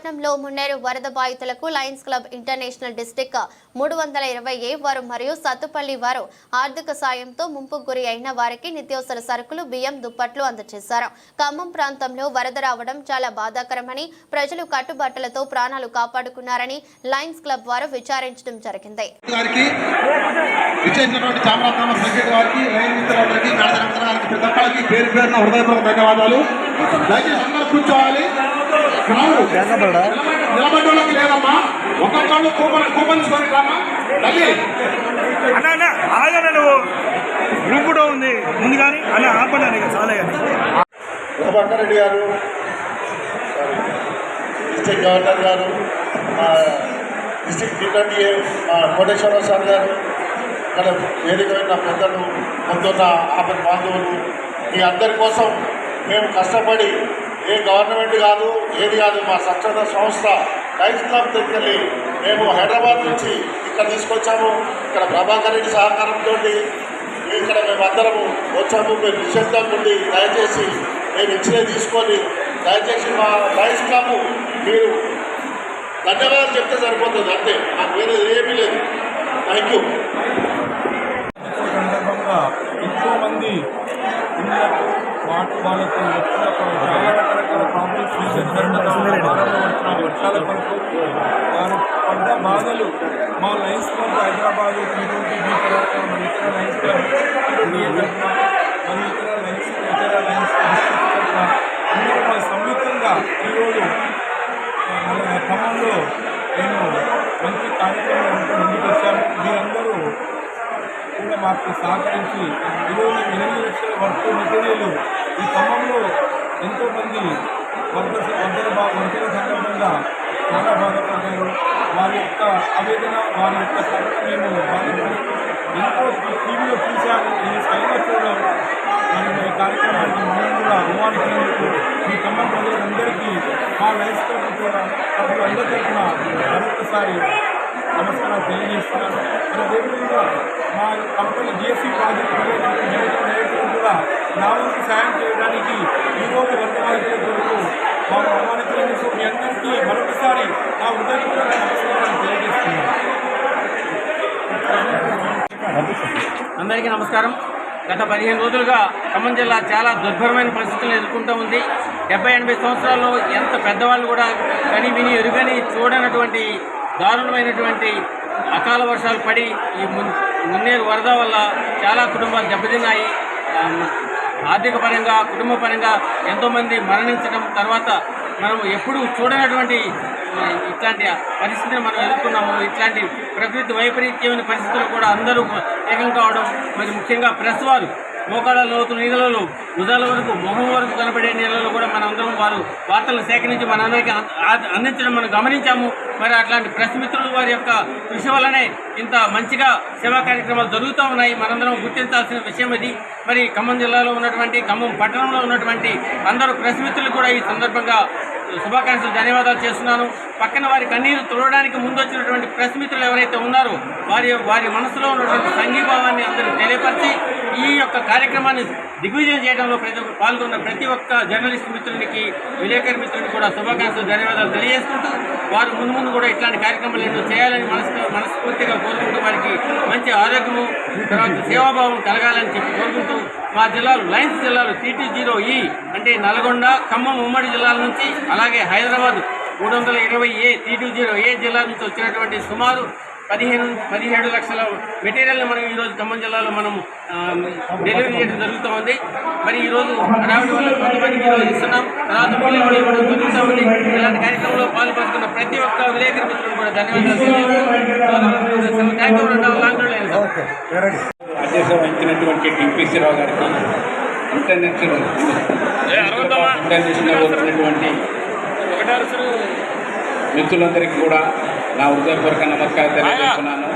పట్టణంలో మున్నేరు వరద బాధితులకు Lions club international district 320A వారు మరియు సత్తుపల్లి వారు ఆర్థిక సాయంతో ముంపుకు గురి అయిన వారికి నిత్యావసర సరుకులు, బియ్యం, దుప్పట్లు అందజేశారు. ఖమ్మం ప్రాంతంలో వరద రావడం చాలా బాధాకరమని, ప్రజలు కట్టుబట్టలతో ప్రాణాలు కాపాడుకున్నారని లయన్స్ క్లబ్ వారు విచారించడం జరిగింది. నిలబడ్డోళ్ళకి లేదమ్మా, ఒక్కొక్కళ్ళు కూపన్స్ కొనిరామా అన్న ఆగన నువ్వు రూమ్ కూడా ఉంది ముందు కానీ అన్న ఆపడానికి చాలా రెడ్డి గారు, డిస్ట్రిక్ట్ గవర్నర్ గారు, డిస్ట్రిక్ట్ డిప్యూటీ కోటేశ్వరరావు సార్ గారు, ఇక్కడ వేదికమైన పెద్దలు, పొద్దున్న ఆపద బాంధవులు, ఈ అందరి కోసం మేము కష్టపడి ఏ గవర్నమెంట్ కాదు, ఏది కాదు, మా స్వచ్ఛంద సంస్థ లయన్స్ క్లబ్ దగ్గరికి మేము హైదరాబాద్ నుంచి ఇక్కడ తీసుకొచ్చాము. ఇక్కడ ప్రభాకర్ రెడ్డి సహకారంతో ఇక్కడ మేమందరము వచ్చాము. మీరు నిశ్శబ్దంగా ఉండి దయచేసి మేము ఇచ్చినవి తీసుకొని దయచేసి మా లయన్స్ క్లబ్ మీరు ధన్యవాదాలు చెప్తే సరిపోతుంది, అంతే, మాకు వేరే ఏమీ లేదు. Thank you. సందర్భంగా ఎంతోమంది వాళ్ళకు చాలా రకరకాల ప్రాబ్లమ్స్ వర్షాల కొరకు వారు పడ్డ బాధలు మా లయన్స్ క్లబ్ హైదరాబాద్ మరి ఇతర లయన్స్ క్లబ్ ఇండియా తరఫున మరి ఇతర లయన్స్ తరఫున అందరూ మా సంయుక్తంగా ఈరోజు ఖమ్మంలో మేము మంచి కార్యక్రమం ముందుకు వచ్చాము. మీరందరూ కూడా మాకు సహకరించి ఈరోజు 8 లక్షల వర్క్ మెటీరియల్ ఈ ఖమ్మంలో ఎంతోమంది వంతెన సందర్భంగా చాలా బాధపడ్డారు. వారి యొక్క ఆవేదన, వారి యొక్క కథ మేము ఎంతో టీవీలో చూశాము. నేను స్వయంగా చూడడం మరియు ఈ కార్యక్రమాన్ని మనం కూడా ఆహ్వానించినందుకు మీ ఖమ్మం ప్రజలందరికీ మా లయన్స్ క్లబ్ కూడా అందరి తరఫున మరొకసారి నమస్కారాలు తెలియజేస్తున్నాను. మరి అదేవిధంగా మా కంపెనీ జిఎస్సీ ప్రాజెక్ట్ డైరెక్టర్ కూడా నా వంతు సాయం చేయడానికి ఈరోజు వర్తమానికుల కొరకు వారు ఆహ్వానించినందుకు మీ అందరికీ మరొకసారి నా హృదయపూర్వక నమస్కారాలు తెలియజేస్తున్నాను. అందరికీ నమస్కారం. గత 15 రోజులుగా ఖమ్మం జిల్లా చాలా దుర్భరమైన పరిస్థితులను ఎదుర్కొంటూ ఉంది. 70-80 సంవత్సరాల్లో ఎంత పెద్దవాళ్ళు కూడా కని విని ఎరుగని చూడనటువంటి దారుణమైనటువంటి అకాల వర్షాలు పడి ఈ మున్నేరు వరద వల్ల చాలా కుటుంబాలు దెబ్బతిన్నాయి. ఆర్థిక పరంగా, కుటుంబ పరంగా ఎంతోమంది మరణించడం, తర్వాత మనం ఎప్పుడు చూడనటువంటి ఇట్లాంటి పరిస్థితిని మనం ఎదుర్కొన్నాము. ఇట్లాంటి ప్రకృతి వైపరీత్యమైన పరిస్థితులు కూడా అందరూ ఏకం కావడం, మరి ముఖ్యంగా ప్రెస్ వారు మోకాళ్ళ లోతు నీళ్ళలో భుజాల వరకు, మొహం వరకు కనబడే నీళ్ళలో కూడా మనందరం వారు వార్తలను సేకరించి మనందరికీ అందించడం మనం గమనించాము. మరి అట్లాంటి ప్రెస్ మిత్రులు వారి యొక్క కృషి వల్లనే ఇంత మంచిగా సేవా కార్యక్రమాలు జరుగుతూ ఉన్నాయి. మనందరం గుర్తించాల్సిన విషయం ఇది. మరి ఖమ్మం జిల్లాలో ఉన్నటువంటి, ఖమ్మం పట్టణంలో ఉన్నటువంటి అందరూ ప్రెస్ మిత్రులు కూడా ఈ సందర్భంగా శుభాకాంక్షలు, ధన్యవాదాలు చేస్తున్నాను. పక్కన వారి కన్నీరు తుడవడానికి ముందు వచ్చినటువంటి ప్రెస్ మిత్రులు ఎవరైతే ఉన్నారో వారి మనసులో ఉన్నటువంటి సంఘీభావాన్ని అందరూ తెలియపరిచి ఈ యొక్క కార్యక్రమాన్ని దిగ్విజయం చేయడంలో పాల్గొన్న ప్రతి ఒక్క జర్నలిస్ట్ మిత్రునికి, విలేకరి మిత్రునికి కూడా శుభాకాంక్షలు, ధన్యవాదాలు తెలియజేసుకుంటూ వారు ముందు కూడా ఇట్లాంటి కార్యక్రమాలు ఎన్నో చేయాలని మనస్ఫూర్తిగా కోరుకుంటూ వారికి మంచి ఆరోగ్యము, తర్వాత సేవాభావం కలగాలని చెప్పి కోరుకుంటూ మా జిల్లాలు, లయన్స్ జిల్లాలు T20E అంటే నల్గొండ, ఖమ్మం ఉమ్మడి జిల్లాల నుంచి, అలాగే హైదరాబాద్ 320A T20A జిల్లా నుంచి వచ్చినటువంటి సుమారు 17 లక్షల మెటీరియల్ని మనం ఈరోజు ఖమ్మం జిల్లాలో మనం డెలివరీ చేయడం జరుగుతూ ఉంది. మరి ఈరోజు హడావిడి వల్ల కొంతమందికి ఈరోజు ఇస్తున్నాం, తర్వాత బిల్లు కూడా ఇవ్వడం జరుగుతూ ఉంది. ఇలాంటి కార్యక్రమంలో పాల్పంచుకున్న ప్రతి ఒక్క విలేకరి మిత్రులు కూడా ధన్యవాదాలు తెలియజేస్తున్నాం. Thank you. అధ్యక్షత వహించినటువంటి టీపీసీ రావు గారికి, ఇంటర్నేషనల్ వచ్చినటువంటి మిత్రులందరికీ కూడా నా హృదయపూర్వక నమస్కారం తెలియజేస్తున్నాను.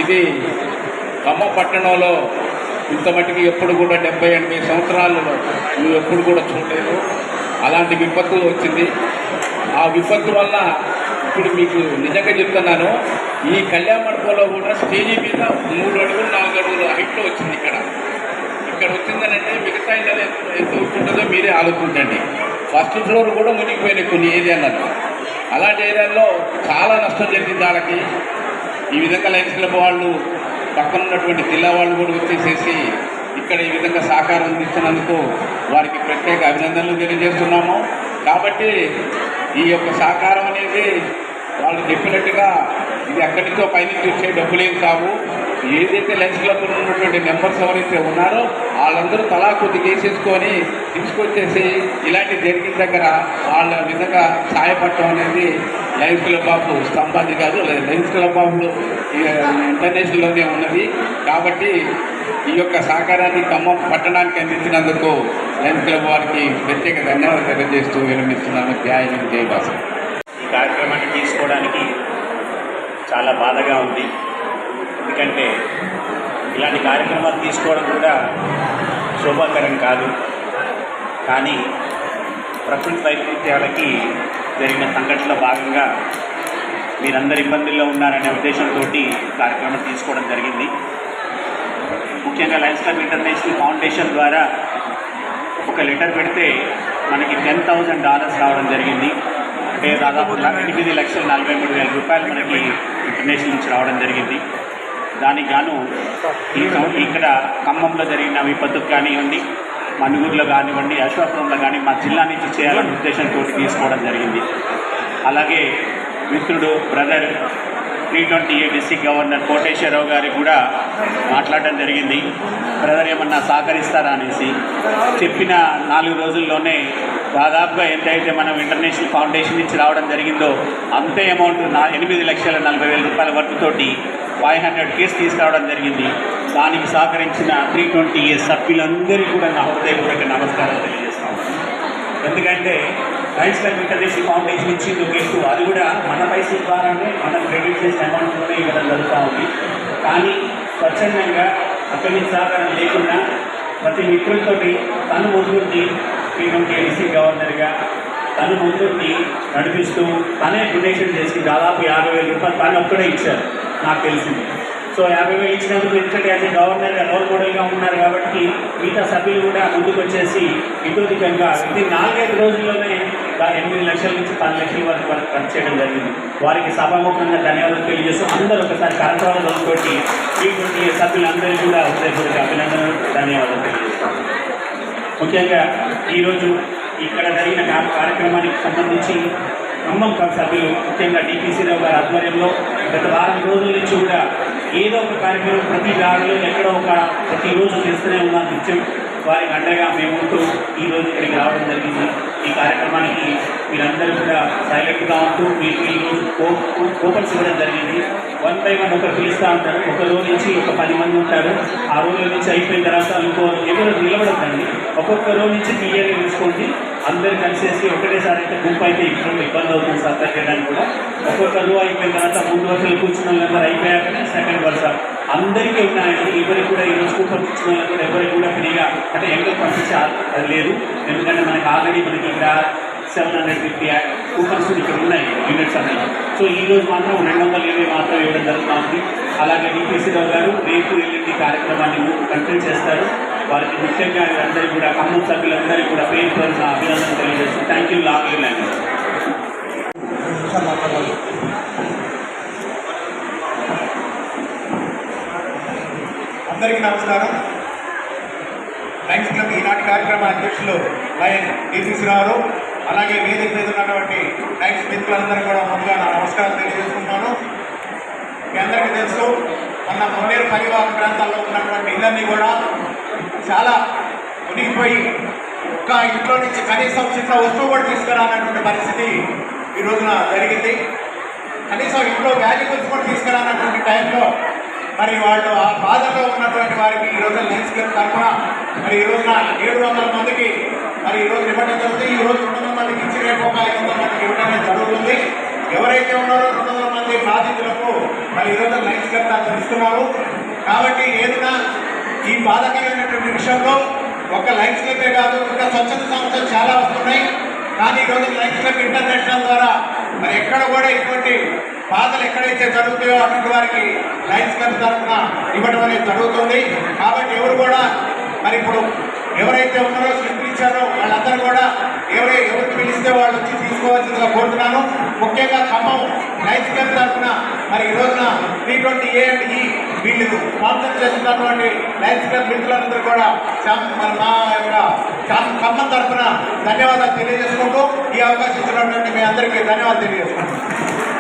ఇది ఖమ్మం పట్టణంలో ఇంత మట్టికి ఎప్పుడు కూడా 70-80 సంవత్సరాలలో నువ్వు ఎప్పుడు కూడా చూడలేదు. అలాంటి విపత్తు వచ్చింది. ఆ విపత్తు వల్ల ఇప్పుడు మీకు నిజంగా చెప్తున్నాను, ఈ కళ్యాణ మండపంలో కూడా స్టేజీ మీద 3 అడుగులు 4 అడుగులు హైట్లో వచ్చింది. ఇక్కడ వచ్చిందనంటే మిగతా ఎంత ఉంటుందో మీరే ఆలోచించండి. ఫస్ట్ ఫ్లోర్ కూడా మునిగిపోయినాయి కొన్ని ఏరియాలలో. అలాంటి ఏరియాల్లో చాలా నష్టం జరిగింది వాళ్ళకి. ఈ విధంగా లయన్స్ క్లబ్ వాళ్ళు పక్కన ఉన్నటువంటి జిల్లా వాళ్ళు కూడా వచ్చేసేసి ఇక్కడ ఈ విధంగా సహకారం అందిస్తున్నందుకు వారికి ప్రత్యేక అభినందనలు తెలియజేస్తున్నాము. కాబట్టి ఈ యొక్క సహకారం అనేది వాళ్ళు చెప్పినట్టుగా ఇది ఎక్కడి నుంచో పైనుంచి వచ్చే డబ్బులేం కావు. ఏదైతే లయన్స్ క్లబ్లో ఉన్నటువంటి మెంబర్స్ ఎవరైతే ఉన్నారో వాళ్ళందరూ తలా కొద్దిగా వేసేసుకొని తీసుకొచ్చేసి ఇలాంటి జరిగిన దగ్గర వాళ్ళ విధంగా సహాయపడటం అనేది లయన్స్ క్లబ్ ఆఫ్ స్తంభాది కాదు, లయన్స్ క్లబ్ ఆఫ్ ఇంటర్నేషనల్లోనే ఉన్నది. కాబట్టి ఈ యొక్క సహకారాన్ని ఖమ్మం పట్టణానికి అందించినందుకు లయన్స్ క్లబ్ వారికి ప్రత్యేక ధన్యవాదాలు తెలియజేస్తూ విరమిస్తున్నాను. జై భాష. ఈ కార్యక్రమాన్ని తీసుకోవడానికి చాలా బాధగా ఉంది. ఎందుకంటే ఇలాంటి కార్యక్రమాలు తీసుకోవడం కూడా శోభాకరం కాదు. కానీ ప్రకృతి వైపరీత్యాలకి జరిగిన సంఘటనలో భాగంగా మీరందరు ఇబ్బందుల్లో ఉన్నారనే ఉద్దేశంతో కార్యక్రమం తీసుకోవడం జరిగింది. ముఖ్యంగా లయన్స్ క్లబ్ ఇంటర్నేషనల్ ఫౌండేషన్ ద్వారా ఒక లెటర్ పెడితే మనకి $10,000 రావడం జరిగింది. అంటే దాదాపు 8,43,000 రూపాయలు మనకి ఇంటర్నేషనల్ నుంచి రావడం జరిగింది. దానికి గాను ఇక్కడ ఖమ్మంలో జరిగిన విపత్తుకు కానివ్వండి, మనుగూరులో కానివ్వండి, అశ్వాపురంలో కానీ మా జిల్లా నుంచి చేయాలనే ఉద్దేశంతో తీసుకోవడం జరిగింది. అలాగే మిత్రుడు brother 320A district governor Koteswararao గారికి కూడా మాట్లాడడం జరిగింది. బ్రదర్ ఏమన్నా సహకరిస్తారా అనేసి చెప్పిన 4 రోజుల్లోనే దాదాపుగా ఎంతైతే మనం ఇంటర్నేషనల్ ఫౌండేషన్ నుంచి రావడం జరిగిందో అంతే అమౌంట్ 8,40,000 రూపాయల వర్క్తోటి 500 కిట్స్ తీసుకురావడం జరిగింది. దానికి సహకరించిన 320A సభ్యులందరికీ కూడా నా హృదయపూర్వక నమస్కారాలు తెలియజేస్తాను. ఎందుకంటే లయన్స్ క్లబ్ ఇంటర్నేషనల్ ఫౌండేషన్ ఇచ్చింది ఒక ఎత్తు, అది కూడా మన పైసల ద్వారానే మనం క్రెడిట్ చేసిన అమౌంట్లోనే ఇవ్వడం జరుగుతూ ఉంది. కానీ స్వచ్ఛందంగా అక్కడి నుంచి సహకారం లేకుండా ప్రతి మిత్రులతోటి తను ముందుండి 320A డిస్ట్రిక్ట్ గవర్నర్గా తను ముందుండి నడిపిస్తూ తనే డొనేషన్ చేసి దాదాపు 50,000 రూపాయలు తను ఒక్కడే ఇచ్చారు నాకు తెలిసింది. సో 50,000 ఇచ్చినందుకు ఎందుకంటే అది గవర్నర్గా రోల్ మోడల్గా ఉన్నారు కాబట్టి మిగతా సభ్యులు కూడా ముందుకు వచ్చేసి ఇతోధికంగా ఇది 4-5 రోజుల్లోనే 8 లక్షల నుంచి 10 లక్షల వరకు ఖర్చు చేయడం జరిగింది. వారికి సభాముఖంగా ధన్యవాదాలు తెలియజేస్తూ అందరూ ఒకసారి కరతాళాలు తోటి 320A సభ్యులందరికీ కూడా హృదయపూర్వక అభినందనలు ధన్యవాదాలు తెలియజేస్తాను. ముఖ్యంగా ఈరోజు ఇక్కడ జరిగిన కార్యక్రమానికి సంబంధించి ఖమ్మం సభ్యులు ముఖ్యంగా DPC రావు గారి ఆధ్వర్యంలో గత వారం రోజుల నుంచి కూడా ఏదో ఒక కార్యక్రమం ప్రతి దారిలో ఎక్కడో ప్రతిరోజు చేస్తూనే ఉన్నాం నిత్యం. వారికి అండగా మేము ఉంటూ ఈరోజు ఇక్కడికి రావడం జరిగింది. ఈ కార్యక్రమానికి మీరందరూ కూడా సైలెంట్గా ఉంటూ మీకు ఈరోజు కూపన్స్ ఇవ్వడం జరిగింది. 1 by 1 ఒకరు పిలుస్తూ ఉంటారు. ఒక రోజు నుంచి ఒక 10 మంది ఉంటారు. ఆ రోజుల నుంచి అయిపోయిన తర్వాత ఇంకో ఎవరు నిలబడద్దండి. ఒక్కొక్క రోజు నుంచి క్లియర్గా తీసుకోండి. అందరూ కలిసేసి ఒకటేసారి అయితే గుంపు అయితే ఇబ్బంది అవుతుంది సర్కర్ చేయడానికి కూడా. ఒక్కొక్క రోజు అయిపోయిన తర్వాత ముందు వరుసలు కూర్చున్న వాళ్ళందరూ అయిపోయాకనే సెకండ్ వరుస అందరికీ ఉన్నాయండి. ఎవరికి కూడా ఈరోజు కూపన్ కూర్చున్న వాళ్ళకి కూడా ఎవరికి కూడా ఫ్రీగా అంటే ఎంతో పంపించే అది లేదు. ఎందుకంటే మనకి ఆల్రెడీ మనకి ఇక్కడ 750 కూపన్స్ ఇక్కడ ఉన్నాయి యూనిట్స్ అన్నీ. సో ఈరోజు మాత్రం 220 మాత్రం ఇవ్వడం జరుగుతుంది. అలాగే DPC రావు గారు రేపు ఎల్లుండి కార్యక్రమాన్ని కంటిన్యూ చేస్తారు. వారికి ముఖ్యంగా అందరికీ కూడా ఖమ్మం సభ్యులందరికీ కూడా పేరు పేరున అభినందనలు తెలియజేస్తాను. Thank you. లాంగ్ ల్యాండ్ అందరికీ నమస్కారం. లయన్స్ క్లబ్ ఈనాటి కార్యక్రమ అధ్యక్షులు లయన్ DPC రావు, అలాగే వేదిక మీద ఉన్నటువంటి లయన్స్ మిత్రులందరూ కూడా ముందుగా నా నమస్కారాలు తెలియజేసుకుంటాను. మీ అందరికీ తెలుసు, మన మొన్నేరు పరివాహక ప్రాంతాల్లో ఉన్నటువంటి ఇళ్ళన్నీ కూడా చాలా మునిగిపోయి ఒక్క ఇంట్లో నుంచి కనీసం చిన్న వస్తువు కూడా తీసుకురానటువంటి పరిస్థితి ఈ రోజున జరిగింది. కనీసం ఇంట్లో వాల్యుబుల్స్ కూడా తీసుకురానటువంటి టైంలో మరి వాళ్ళు ఆ బాధలో ఉన్నటువంటి వారికి ఈ రోజున లయన్స్ క్లబ్ తరఫున మరి ఈ రోజున 700 మందికి మరి ఈ రోజు ఇవ్వడం జరుగుతుంది. ఈ రోజు 200 మందికి ఇచ్చి రేపు ఒక 500 మందికి ఇవ్వడం జరుగుతుంది. ఎవరైతే ఉన్నారో 200 మంది బాధితులకు మరి ఈ రోజు లయన్స్ క్లబ్ తరఫున ఇస్తున్నారు. కాబట్టి ఏదైనా ఈ బాధకరమైనటువంటి విషయంలో ఒక లయన్స్ క్లబ్బే కాదు, ఇంకా స్వచ్ఛంద సంస్థలు చాలా వస్తున్నాయి. కానీ ఈరోజు లయన్స్ క్లబ్ ఇంటర్నేషనల్ ద్వారా మరి ఎక్కడ కూడా ఇటువంటి బాధలు ఎక్కడైతే జరుగుతాయో అటువంటి వారికి లయన్స్ క్లబ్ తరఫున ఇవ్వడం అనేది జరుగుతుంది. కాబట్టి ఎవరు కూడా మరి ఇప్పుడు ఎవరైతే ఉన్నారో ఇచ్చారో వాళ్ళందరూ కూడా ఎవరికి పిలిస్తే వాళ్ళు వచ్చి తీసుకోవాల్సిందిగా కోరుతున్నాను. ముఖ్యంగా ఖమ్మం లయన్స్ క్లబ్ తరఫున మరి ఈ రోజున T20A and E వీళ్ళు స్పాన్సర్ చేస్తున్నటువంటి లయన్స్ క్లబ్ మిత్రులందరూ కూడా మా యొక్క ఖమ్మం తరఫున ధన్యవాదాలు తెలియజేసుకుంటూ ఈ అవకాశం ఇచ్చినటువంటి మీ అందరికీ ధన్యవాదాలు తెలియజేసుకుంటున్నాను.